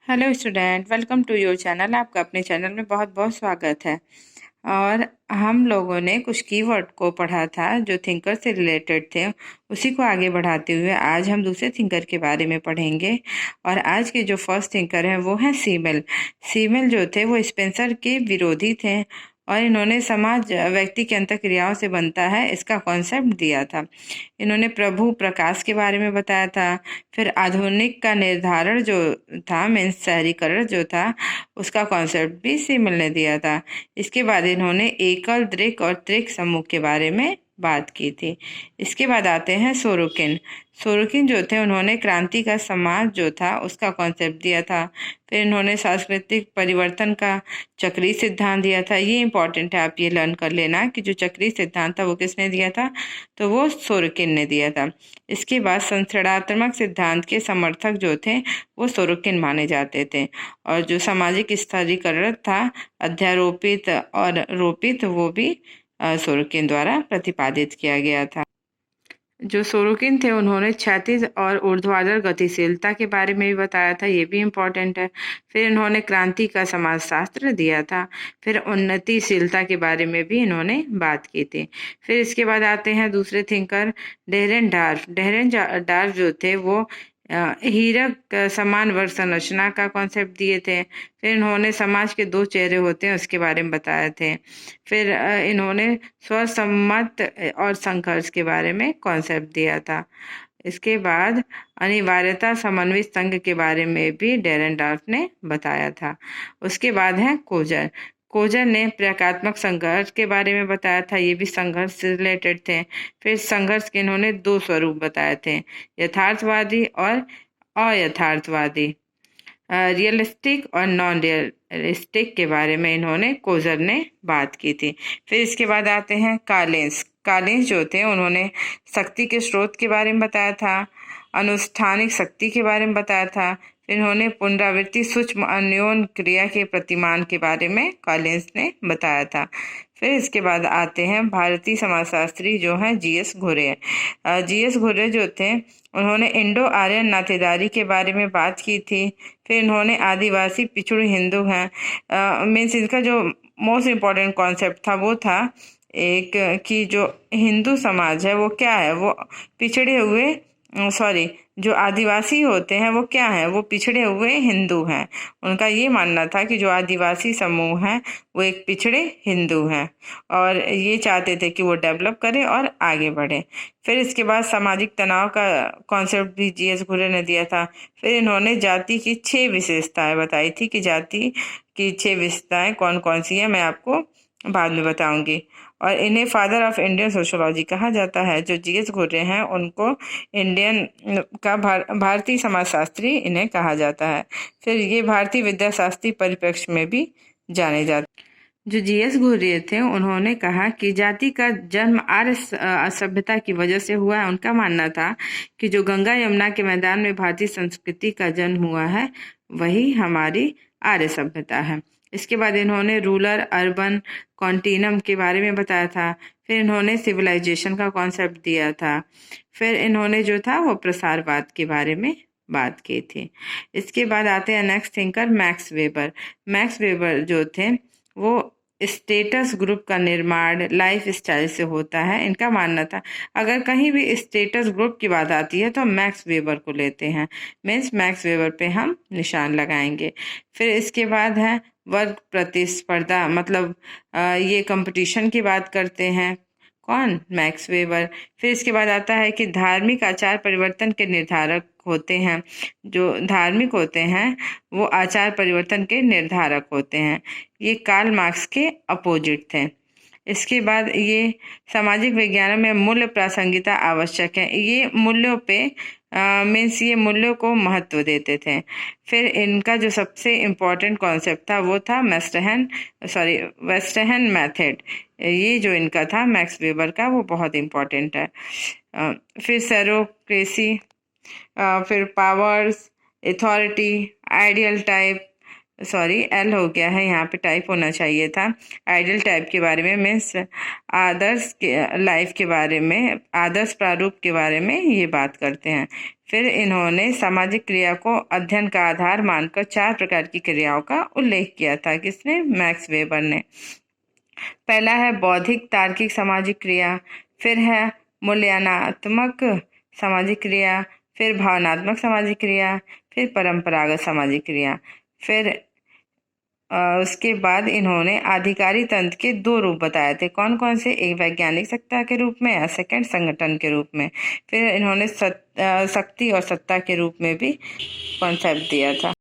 Hello student, welcome to your channel. आपका अपने channel में बहुत बहुत स्वागत है। और हम लोगों ने कुछ कीवर्ड को पढ़ा था जो थिंकर से रिलेटेड थे, उसी को आगे बढ़ाते हुए आज हम दूसरे थिंकर के बारे में पढ़ेंगे। और आज के जो फर्स्ट थिंकर हैं वो हैं सीमेल। सीमेल जो थे वो स्पेंसर के विरोधी थे और इन्होंने समाज व्यक्ति के अंतःक्रियाओं से बनता है इसका कॉन्सेप्ट दिया था। इन्होंने प्रभु प्रकाश के बारे में बताया था। फिर आधुनिक का निर्धारण जो था, मीन्स शहरीकरण जो था, उसका कॉन्सेप्ट भी सीमिल ने दिया था। इसके बाद इन्होंने एकल, द्विक और त्रिक समूह के बारे में बात की थी। इसके बाद आते हैं सोरोकिन। सोरोकिन जो थे उन्होंने क्रांति का समाज जो था उसका कॉन्सेप्ट दिया था। फिर इन्होंने सांस्कृतिक परिवर्तन का चक्रीय सिद्धांत दिया था। ये इंपॉर्टेंट है, आप ये लर्न कर लेना कि जो चक्रीय सिद्धांत था वो किसने दिया था, तो वो सोरोकिन ने दिया था। इसके बाद संरचनात्मक सिद्धांत के समर्थक जो थे वो सोरोकिन माने जाते थे। और जो सामाजिक स्तरीकरण था, अध्यारोपित और रोपित, वो भी सोरोकिन द्वारा प्रतिपादित किया गया था। जो सोरोकिन थे उन्होंने क्षैतिज और ऊर्ध्वाधर गतिशीलता के बारे में भी बताया था, ये भी इम्पोर्टेंट है। फिर इन्होंने क्रांति का समाजशास्त्र दिया था। फिर उन्नतिशीलता के बारे में भी इन्होंने बात की थी। फिर इसके बाद आते हैं दूसरे थिंकर डेरेनडार्फ। डेरेनडार्फ जो थे वो हीरक समान वर्ग संरचना का कॉन्सेप्ट दिए थे। फिर इन्होंने समाज के दो चेहरे होते हैं उसके बारे में बताए थे। फिर इन्होंने स्वसम्मत और संघर्ष के बारे में कॉन्सेप्ट दिया था। इसके बाद अनिवार्यता समन्वित संघ के बारे में भी डेरेनडार्फ ने बताया था। उसके बाद है कोजर। कोजर ने प्रकात्मक संघर्ष के बारे में बताया था, ये भी संघर्ष से रिलेटेड थे। फिर संघर्ष के इन्होंने दो स्वरूप बताए थे, यथार्थवादी और अयथार्थवादी, रियलिस्टिक और नॉन रियलिस्टिक के बारे में इन्होंने कोजर ने बात की थी। फिर इसके बाद आते हैं कालिंस। कालिंस जो थे उन्होंने शक्ति के स्रोत के बारे में बताया था, अनुष्ठानिक शक्ति के बारे में बताया था। फिर इन्होंने पुनरावृत्ति सूक्ष्म अन्योन क्रिया के प्रतिमान के बारे में कालिंस ने बताया था। फिर इसके बाद आते हैं भारतीय समाजशास्त्री जो हैं जीएस घुरे। जीएस घुरे जो थे उन्होंने इंडो आर्यन नातेदारी के बारे में बात की थी। फिर इन्होंने आदिवासी पिछड़े हिंदू हैं, मीन्स इनका जो मोस्ट इम्पॉर्टेंट कॉन्सेप्ट था वो था एक कि जो हिंदू समाज है वो क्या है, वो पिछड़े हुए, सॉरी, जो आदिवासी होते हैं वो क्या है, वो पिछड़े हुए हिंदू हैं। उनका ये मानना था कि जो आदिवासी समूह हैं वो एक पिछड़े हिंदू हैं और ये चाहते थे कि वो डेवलप करें और आगे बढ़े। फिर इसके बाद सामाजिक तनाव का कॉन्सेप्ट भी जीएस घुरे ने दिया था। फिर इन्होंने जाति की 6 विशेषताएं बताई थी कि जाति की 6 विशेषताएं कौन कौन सी हैं, मैं आपको बाद में बताऊंगी। और इन्हें फादर ऑफ इंडियन सोशोलॉजी कहा जाता है। जो जीएस घुरे हैं उनको इंडियन का भारतीय समाजशास्त्री इन्हें कहा जाता है। फिर ये भारतीय विद्याशास्त्री परिप्रेक्ष्य में भी जाने जाते। जो जीएस घुरे थे उन्होंने कहा कि जाति का जन्म आर्य सभ्यता की वजह से हुआ है। उनका मानना था कि जो गंगा यमुना के मैदान में भारतीय संस्कृति का जन्म हुआ है वही हमारी आर्य सभ्यता है। इसके बाद इन्होंने रूरल अर्बन कॉन्टिनम के बारे में बताया था। फिर इन्होंने सिविलाइजेशन का कॉन्सेप्ट दिया था। फिर इन्होंने जो था वो प्रसारवाद के बारे में बात की थी। इसके बाद आते हैं next thinker max weber. Max weber जो थे वो स्टेटस ग्रुप का निर्माण लाइफ स्टाइल से होता है। इनका मानना था अगर कहीं भी स्टेटस ग्रुप की बात आती है तो मैक्स वेबर को लेते हैं, मीन्स मैक्स वेबर पे हम निशान लगाएंगे। फिर इसके बाद है वर्ग प्रतिस्पर्धा, मतलब ये कंपटीशन की बात करते हैं, कौन, मैक्स वेबर। फिर इसके बाद आता है कि धार्मिक आचार परिवर्तन के निर्धारक होते हैं। जो धार्मिक होते हैं वो आचार परिवर्तन के निर्धारक होते हैं। ये कार्ल मार्क्स के अपोजिट थे। इसके बाद ये सामाजिक विज्ञान में मूल्य प्रासंगिकता आवश्यक है। ये मूल्यों पे मीन्स ये मूल्यों को महत्व देते थे। फिर इनका जो सबसे इम्पोर्टेंट कॉन्सेप्ट था वो था वेस्टर्न मेथड। ये जो इनका था मैक्स वेबर का वो बहुत इम्पोर्टेंट है। फिर सेरोक्रेसी, फिर powers, authority, ideal type, sorry L हो गया है, यहाँ पे टाइप होना चाहिए था। आइडियल टाइप के बारे में मीन्स आदर्श के लाइफ के बारे में, आदर्श प्रारूप के बारे में ये बात करते हैं। फिर इन्होंने सामाजिक क्रिया को अध्ययन का आधार मानकर 4 प्रकार की क्रियाओं का उल्लेख किया था। किसने? मैक्स वेबर ने। पहला है बौद्धिक तार्किक सामाजिक क्रिया, फिर है मूल्यनात्मक सामाजिक क्रिया, फिर भावनात्मक सामाजिक क्रिया, फिर परंपरागत सामाजिक क्रिया। फिर उसके बाद इन्होंने आधिकारी तंत्र के 2 रूप बताए थे। कौन कौन से? एक वैज्ञानिक सत्ता के रूप में और सेकंड संगठन के रूप में। फिर इन्होंने शक्ति और सत्ता के रूप में भी कॉन्सेप्ट दिया था।